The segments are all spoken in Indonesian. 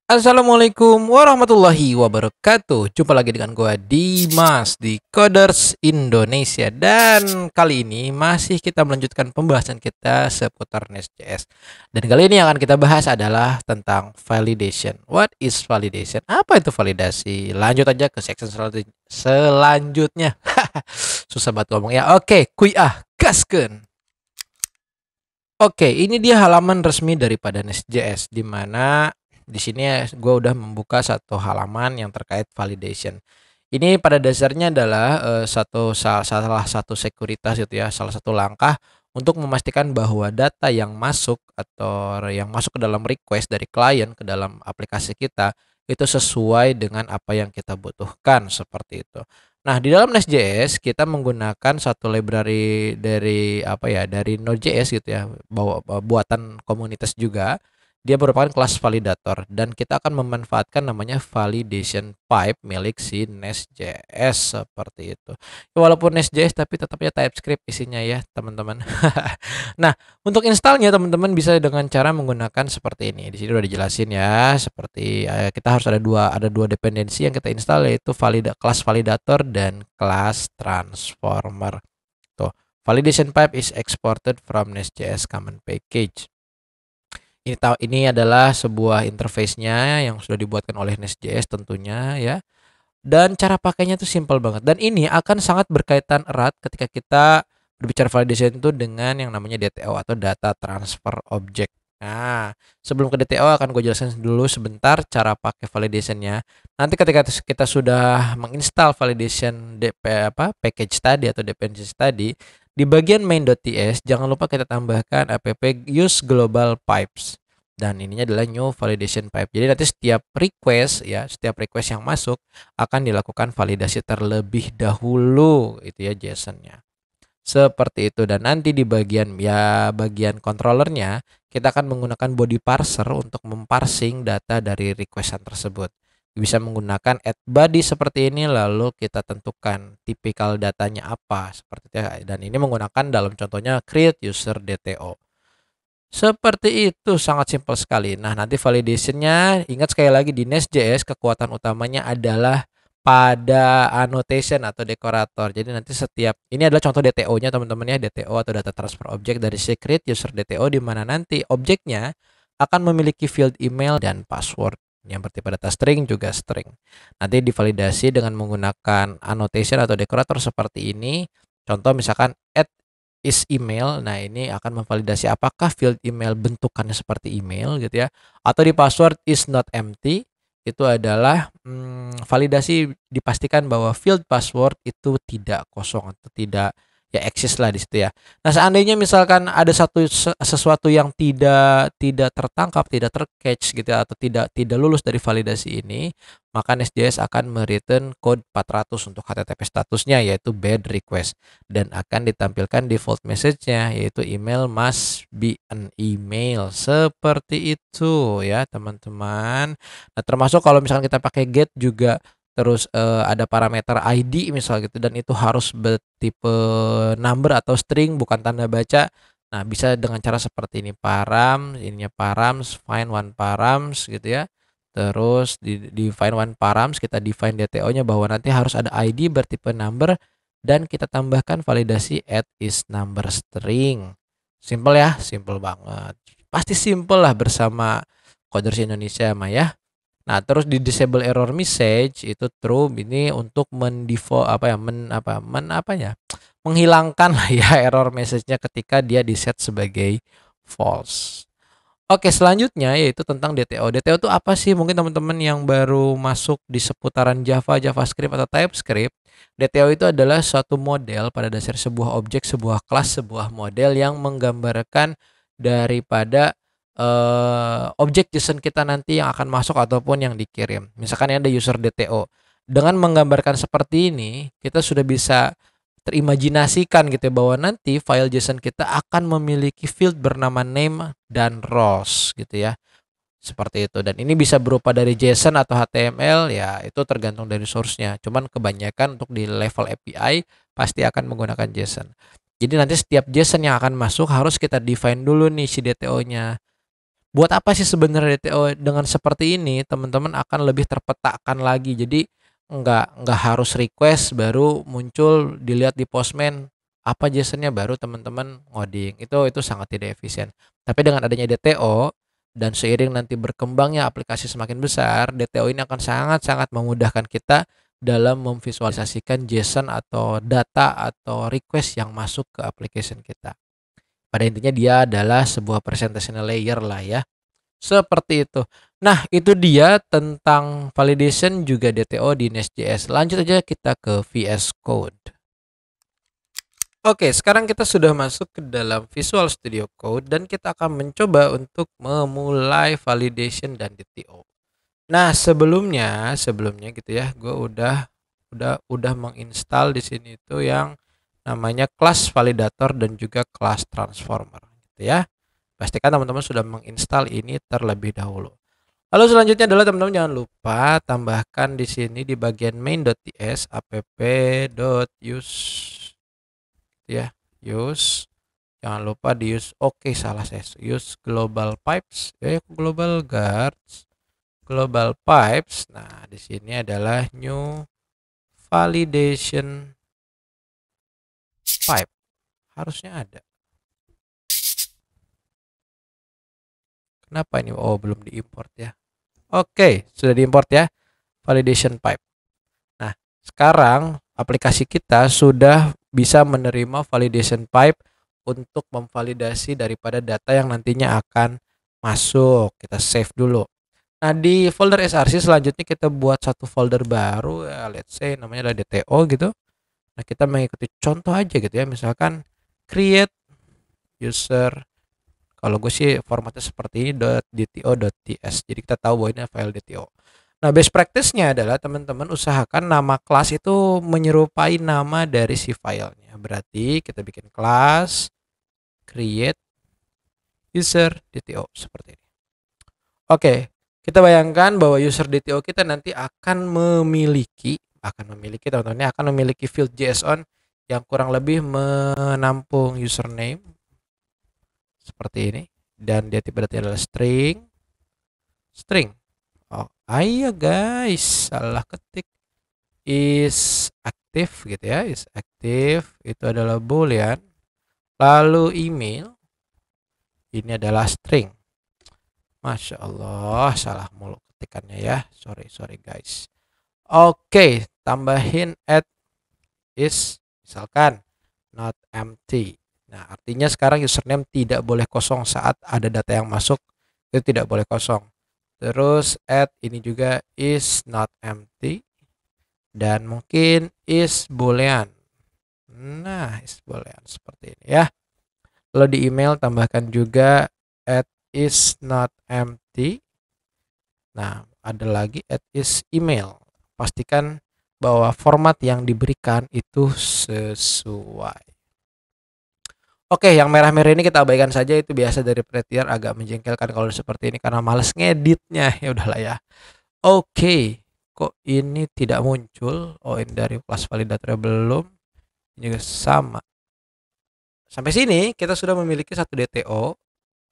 Assalamualaikum warahmatullahi wabarakatuh. Jumpa lagi dengan gua Dimas di Coders Indonesia, dan kali ini masih kita melanjutkan pembahasan kita seputar Nest.js. Dan kali ini yang akan kita bahas adalah tentang validation. What is validation? Apa itu validasi? Lanjut aja ke section selanjutnya. Susah banget ngomong ya. Oke, gaskeun. Oke, ini dia halaman resmi daripada Nest.js, di mana di sini gue udah membuka satu halaman yang terkait validation. Ini pada dasarnya adalah salah satu sekuritas itu ya, salah satu langkah untuk memastikan bahwa data yang masuk atau yang masuk ke dalam request dari klien ke dalam aplikasi kita itu sesuai dengan apa yang kita butuhkan, seperti itu. Nah, di dalam Nest.js kita menggunakan satu library dari apa ya, dari Node.js gitu ya, buatan komunitas juga. Dia merupakan kelas validator dan kita akan memanfaatkan namanya validation pipe milik si Nest.js, seperti itu. Ya, walaupun Nest.js tapi tetapnya TypeScript isinya ya, teman-teman. Nah, untuk installnya teman-teman bisa dengan cara menggunakan seperti ini. Di sini udah dijelasin ya, seperti kita harus ada dua dependensi yang kita install, yaitu kelas validator dan kelas transformer. Tuh, validation pipe is exported from Nest.js common package. Ini adalah sebuah interface-nya yang sudah dibuatkan oleh Nest.js tentunya ya. Dan cara pakainya tuh simple banget. Dan ini akan sangat berkaitan erat ketika kita berbicara validation itu dengan yang namanya DTO atau data transfer object. Nah, sebelum ke DTO akan gue jelasin dulu sebentar cara pakai validationnya. Nanti ketika kita sudah menginstal validation package tadi atau dependency tadi, di bagian main.ts jangan lupa kita tambahkan app use global pipes. Dan ininya adalah new validation pipe. Jadi nanti setiap request yang masuk akan dilakukan validasi terlebih dahulu itu ya, JSON-nya. Seperti itu, dan nanti di bagian controllernya kita akan menggunakan body parser untuk memparsing data dari requestan tersebut. Bisa menggunakan add body seperti ini, lalu kita tentukan tipikal datanya apa seperti itu ya. Dan ini menggunakan dalam contohnya create user DTO. Seperti itu, sangat simpel sekali. Nah, nanti validationnya, ingat sekali lagi di Nest.js kekuatan utamanya adalah pada annotation atau dekorator. Jadi nanti ini adalah contoh DTO-nya teman-teman ya, DTO atau data transfer object dari secret user DTO, di mana nanti objeknya akan memiliki field email dan password yang bertipe data string juga string. Nanti divalidasi dengan menggunakan annotation atau dekorator seperti ini. Contoh misalkan add is email. Nah, ini akan memvalidasi apakah field email bentukannya seperti email gitu ya. Atau di password is not empty, itu adalah validasi dipastikan bahwa field password itu tidak kosong atau tidak ya eksis lah di situ ya. Nah, seandainya misalkan ada sesuatu yang tidak tertangkap, tidak tercatch gitu ya, atau tidak lulus dari validasi ini, maka Nest.js akan mereturn code 400 untuk HTTP statusnya, yaitu bad request, dan akan ditampilkan default message-nya, yaitu email must be an email. Seperti itu ya teman-teman. Nah, termasuk kalau misalkan kita pakai get juga, terus ada parameter ID misal gitu, dan itu harus bertipe number atau string bukan tanda baca. Nah, bisa dengan cara seperti ini, ininya params, find one params gitu ya. Terus di find one params kita define DTO-nya bahwa nanti harus ada ID bertipe number, dan kita tambahkan validasi add is number string. Simple ya, simple banget. Pasti simple lah bersama Coders Indonesia mah ya. Nah, terus di disable error message itu true, ini untuk menghilangkan lah ya error message-nya ketika dia di set sebagai false. Oke, selanjutnya yaitu tentang DTO. DTO itu apa sih? Mungkin teman-teman yang baru masuk di seputaran Java, JavaScript atau TypeScript, DTO itu adalah suatu model pada dasar sebuah objek, sebuah kelas, sebuah model yang menggambarkan daripada objek JSON kita nanti yang akan masuk ataupun yang dikirim. Misalkan ada user DTO. Dengan menggambarkan seperti ini, kita sudah bisa terimajinasikan gitu ya, bahwa nanti file JSON kita akan memiliki field bernama name dan rows gitu ya. Seperti itu, dan ini bisa berupa dari JSON atau HTML ya, itu tergantung dari source-nya. Cuman kebanyakan untuk di level API pasti akan menggunakan JSON. Jadi nanti setiap JSON yang akan masuk harus kita define dulu nih si DTO-nya. Buat apa sih sebenarnya DTO? Dengan seperti ini teman-teman akan lebih terpetakan lagi. Jadi nggak harus request baru muncul dilihat di Postman apa JSON-nya baru teman-teman ngoding. Itu sangat tidak efisien. Tapi dengan adanya DTO dan seiring nanti berkembangnya aplikasi semakin besar, DTO ini akan sangat-sangat memudahkan kita dalam memvisualisasikan JSON atau data atau request yang masuk ke application kita. Pada intinya dia adalah sebuah presentational layer lah ya. Seperti itu. Nah, itu dia tentang validation juga DTO di Nest.js. Lanjut aja kita ke VS Code. Oke, sekarang kita sudah masuk ke dalam Visual Studio Code dan kita akan mencoba untuk memulai validation dan DTO. Nah, sebelumnya gitu ya, gue udah menginstal di sini itu yang namanya kelas validator dan juga kelas transformer gitu ya. Pastikan teman-teman sudah menginstal ini terlebih dahulu. Lalu selanjutnya adalah teman-teman jangan lupa tambahkan di sini di bagian main.ts app.use ya, use. Jangan lupa di use. Oke, salah saya. Use global pipes, global guards, global pipes. Nah, di sini adalah new validation pipe. Harusnya ada. Kenapa ini? Oh, belum diimport ya. Oke, sudah diimport ya. Validation pipe. Nah, sekarang aplikasi kita sudah bisa menerima validation pipe untuk memvalidasi daripada data yang nantinya akan masuk. Kita save dulu. Nah, di folder src selanjutnya kita buat satu folder baru ya, let's say namanya adalah DTO gitu. Nah, kita mengikuti contoh aja gitu ya. Misalkan create user. Kalau gue sih formatnya seperti ini .dto.ts. Jadi kita tahu bahwa ini file DTO. Nah, best practice-nya adalah teman-teman usahakan nama kelas itu menyerupai nama dari si filenya. Berarti kita bikin kelas create user DTO seperti ini. Oke, kita bayangkan bahwa user DTO kita nanti akan memiliki teman-teman akan memiliki field JSON yang kurang lebih menampung username seperti ini dan dia tipe data adalah string. Oh, iya guys, salah ketik. Is aktif gitu ya, is aktif itu adalah boolean. Lalu email ini adalah string. Masya Allah, salah mulu ketikannya ya. Sorry guys. Oke, tambahin add is misalkan not empty. Nah, artinya sekarang username tidak boleh kosong saat ada data yang masuk, itu tidak boleh kosong. Terus add ini juga is not empty dan mungkin is boolean. Nah, is boolean seperti ini ya. Lalu di email tambahkan juga add is not empty. Nah, ada lagi add is email. Pastikan bahwa format yang diberikan itu sesuai. Oke, yang merah-merah ini kita abaikan saja, itu biasa dari Prettier, agak menjengkelkan kalau seperti ini karena males ngeditnya. Ya udahlah ya. Oke, kok ini tidak muncul? Oh, ini dari kelas validator belum. Ini juga sama. Sampai sini kita sudah memiliki satu DTO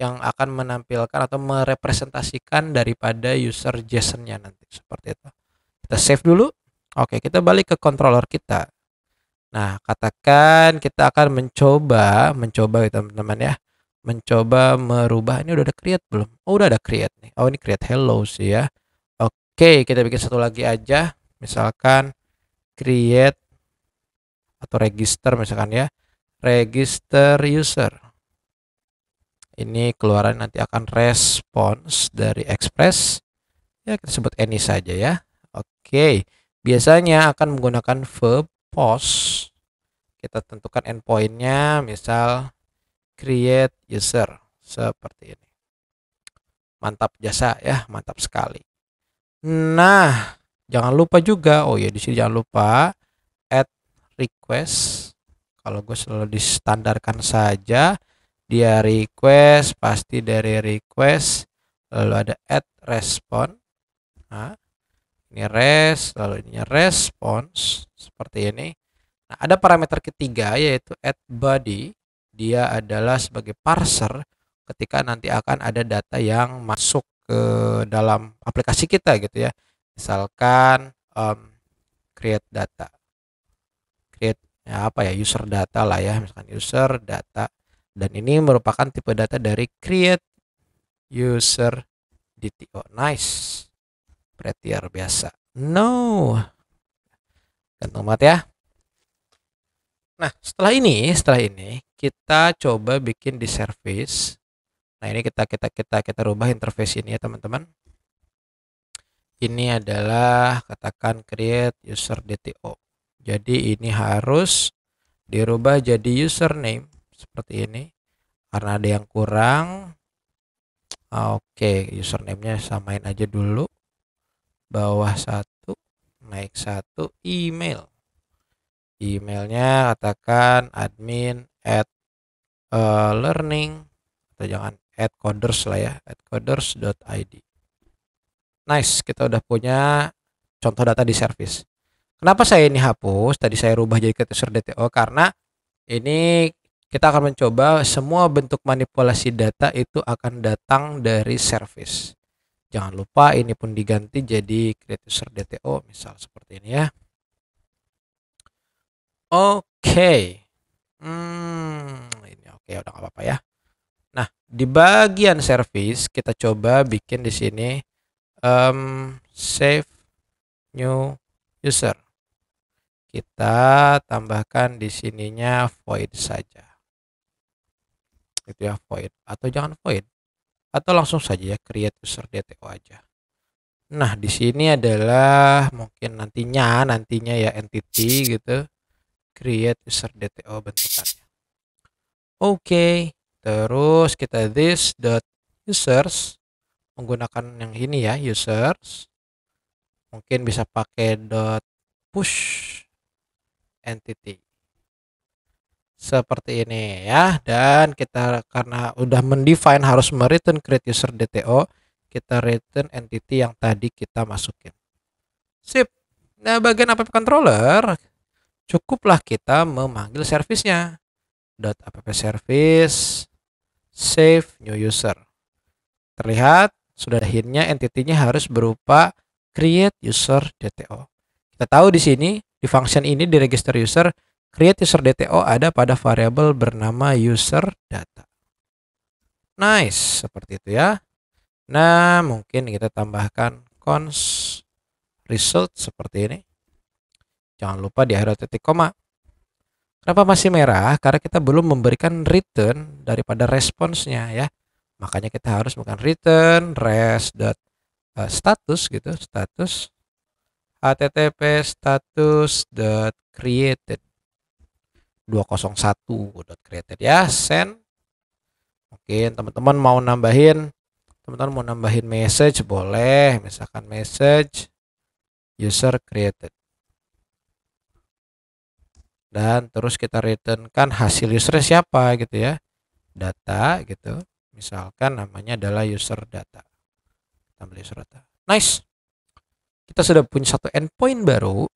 yang akan menampilkan atau merepresentasikan daripada user JSON-nya nanti seperti itu. Kita save dulu. Oke, kita balik ke controller kita. Nah, katakan kita akan mencoba ya teman-teman ya. Mencoba merubah, ini udah ada create belum? Oh, udah ada create nih. Oh, ini create hello sih ya. Oke, kita bikin satu lagi aja. Misalkan create atau register misalkan ya. Register user. Ini keluaran nanti akan response dari Express. Ya, kita sebut any saja ya. Oke. Biasanya akan menggunakan verb post. Kita tentukan endpointnya, misal create user seperti ini. Mantap jasa ya, mantap sekali. Nah, jangan lupa juga, oh ya di sini jangan lupa add request. Kalau gue selalu distandarkan saja, dia request, pasti dari request, lalu ada add response. Nah, ini lalu ini response seperti ini. Nah, ada parameter ketiga yaitu add body. Dia adalah sebagai parser ketika nanti akan ada data yang masuk ke dalam aplikasi kita gitu ya. Misalkan create data, create ya apa ya, user data lah ya, misalkan user data, dan ini merupakan tipe data dari create user DTO. Nice, prettier biasa. No, gantung banget ya. Nah, setelah ini kita coba bikin di service. Nah, ini kita rubah interface ini ya, teman-teman. Ini adalah katakan create user DTO. Jadi ini harus dirubah jadi username seperti ini. Karena ada yang kurang. Oke, username-nya samain aja dulu. Bawah 1, naik 1, email. Emailnya katakan admin at learning, atau jangan at coders lah ya, at coders.id. Nice, kita udah punya contoh data di service. Kenapa saya ini hapus? Tadi saya rubah jadi ke user DTO karena ini kita akan mencoba semua bentuk manipulasi data itu akan datang dari service. Jangan lupa ini pun diganti jadi create user DTO, misal seperti ini ya. Oke. Ini oke, udah nggak apa-apa ya. Nah, di bagian service kita coba bikin di sini save new user. Kita tambahkan di sininya void saja. Itu ya, void, atau jangan void, atau langsung saja ya create user DTO aja. Nah, di sini adalah mungkin nantinya ya entity gitu. Create user DTO bentukannya. Oke, terus kita this dot users menggunakan yang ini ya, users. Mungkin bisa pakai dot push entity seperti ini ya. Dan kita karena udah mendefine harus mereturn create user DTO, kita return entity yang tadi kita masukin. Sip. Nah, bagian app controller cukuplah kita memanggil service-nya. .app service save new user. Terlihat sudah akhirnya entity-nya harus berupa create user DTO. Kita tahu di sini di function ini di register user create user DTO ada pada variabel bernama user data. Nice, seperti itu ya. Nah, mungkin kita tambahkan const result seperti ini. Jangan lupa di akhir titik koma. Kenapa masih merah? Karena kita belum memberikan return daripada responsnya ya. Makanya kita harus melakukan return res.status gitu, status http status.created 201.created ya, send. Mungkin teman-teman mau nambahin message boleh, misalkan message user created. Dan terus kita returnkan hasil user siapa gitu ya, data gitu, misalkan namanya adalah user data, tambah user data. Nice, kita sudah punya satu endpoint baru,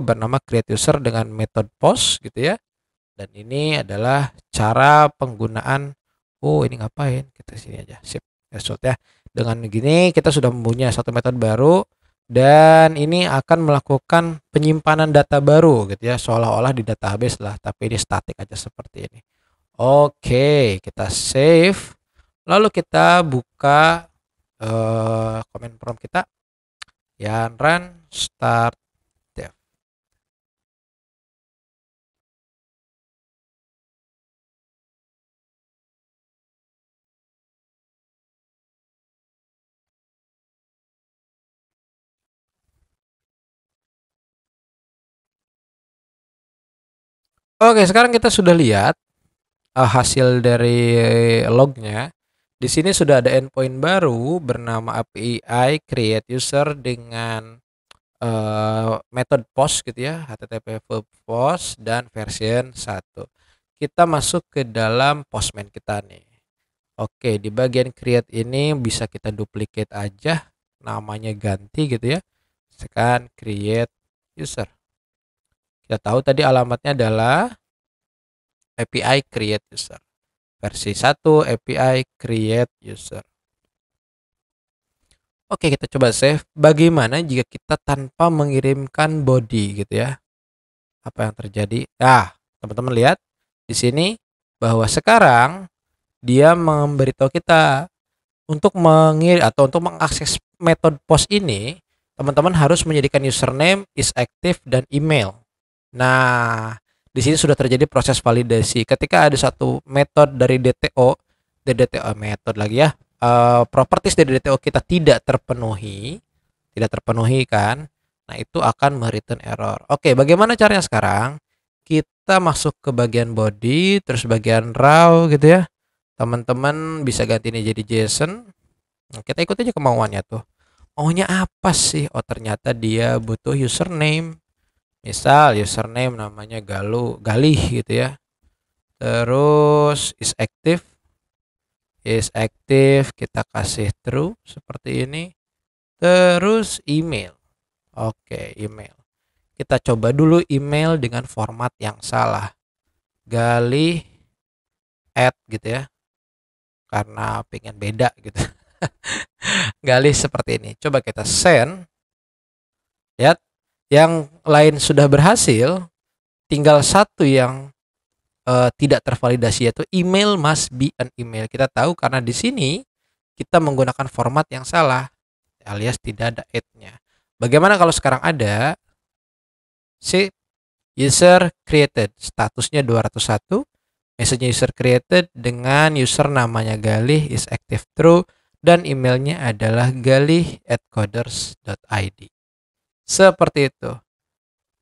bernama create user dengan method post gitu ya. Dan ini adalah cara penggunaan. Oh, ini ngapain, kita sini aja, sip result ya. Dengan begini kita sudah mempunyai satu metode baru, dan ini akan melakukan penyimpanan data baru gitu ya, seolah-olah di database lah, tapi ini static aja seperti ini. Oke, kita save, lalu kita buka command prompt kita ya, run start dev. Oke, sekarang kita sudah lihat hasil dari lognya. Di sini sudah ada endpoint baru bernama API create user dengan method post gitu ya, http verb post dan version 1. Kita masuk ke dalam postman kita nih. Oke, di bagian create ini bisa kita duplicate aja, namanya ganti gitu ya. Misalkan create user. Kita tahu tadi alamatnya adalah API create user. versi 1 API create user. Oke, kita coba save. Bagaimana jika kita tanpa mengirimkan body gitu ya? Apa yang terjadi? Nah, teman-teman lihat di sini bahwa sekarang dia memberitahu kita untuk atau untuk mengakses metode post ini, teman-teman harus menjadikan username, is active, dan email. Nah, di sini sudah terjadi proses validasi. Ketika ada satu metode dari DTO metode lagi ya, properties dari DTO kita tidak terpenuhi kan. Nah, itu akan mereturn error. Oke, bagaimana caranya sekarang? Kita masuk ke bagian body, terus bagian raw gitu ya. Teman-teman bisa ganti ini jadi JSON. Nah, kita ikut aja kemauannya tuh. Maunya apa sih? Oh, ternyata dia butuh username. Misal username namanya Galih gitu ya. Terus is active kita kasih true seperti ini. Terus email. Oke, email. Kita coba dulu email dengan format yang salah. Galih gitu ya. Karena pengen beda gitu. Galih seperti ini. Coba kita send. Lihat, yang lain sudah berhasil, tinggal satu yang tidak tervalidasi, yaitu email must be an email. Kita tahu karena di sini kita menggunakan format yang salah, alias tidak ada @-nya. Bagaimana kalau sekarang ada si user created, statusnya 201, message user created dengan user namanya Galih, is active true, dan emailnya adalah galih@coders.id. Seperti itu.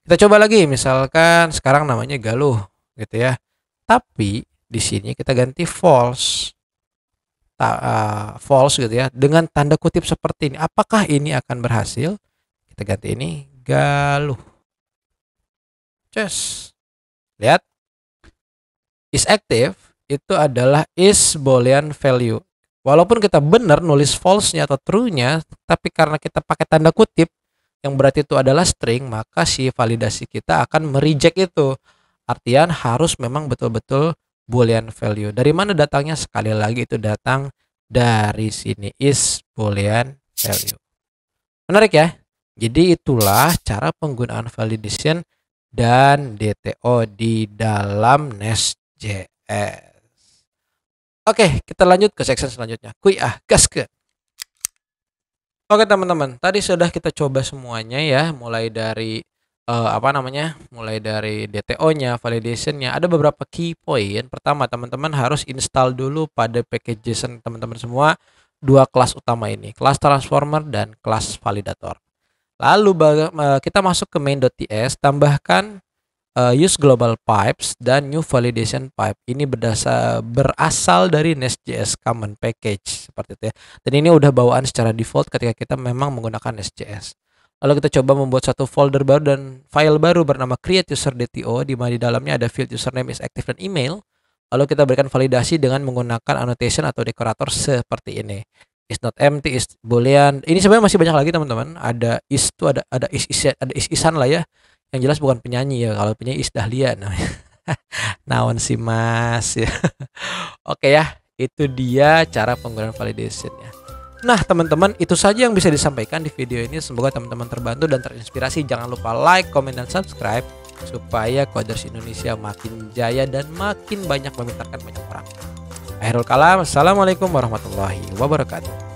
Kita coba lagi, misalkan sekarang namanya Galuh gitu ya. Tapi di sini kita ganti false. False gitu ya, dengan tanda kutip seperti ini. Apakah ini akan berhasil? Kita ganti ini Galuh. Lihat. Is active itu adalah is boolean value. Walaupun kita benar nulis false-nya atau true-nya, tapi karena kita pakai tanda kutip yang berarti itu adalah string, maka si validasi kita akan mereject itu. Artian harus memang betul-betul boolean value. Dari mana datangnya? Sekali lagi itu datang dari sini, is boolean value. Menarik ya? Jadi itulah cara penggunaan validation dan DTO di dalam Nest.js. Oke, kita lanjut ke section selanjutnya. Gaskeun. Oke teman-teman, tadi sudah kita coba semuanya ya, mulai dari mulai dari DTO-nya, validation-nya. Ada beberapa key point. Pertama, teman-teman harus install dulu pada package JSON teman-teman semua dua kelas utama ini, kelas transformer dan kelas validator. Lalu kita masuk ke main.ts, tambahkan use global pipes dan new validation pipe. Ini berasal dari Nest.js common package seperti itu ya. Dan ini udah bawaan secara default ketika kita memang menggunakan Nest.js. Lalu kita coba membuat satu folder baru dan file baru bernama create user DTO, di mana di dalamnya ada field username, is active, dan email. Lalu kita berikan validasi dengan menggunakan annotation atau dekorator seperti ini. Is not empty, is boolean. Ini sebenarnya masih banyak lagi teman-teman. Ada is itu ada is-isan lah ya. Yang jelas bukan penyanyi ya. Kalau penyanyi is Dahlia namanya. Naon si Mas ya. Oke ya, itu dia cara penggunaan validation ya. Nah teman-teman, itu saja yang bisa disampaikan di video ini. Semoga teman-teman terbantu dan terinspirasi. Jangan lupa like, comment, dan subscribe supaya Coders Indonesia makin jaya dan makin banyak memintakan banyak orang. Akhirul kalam, assalamualaikum warahmatullahi wabarakatuh.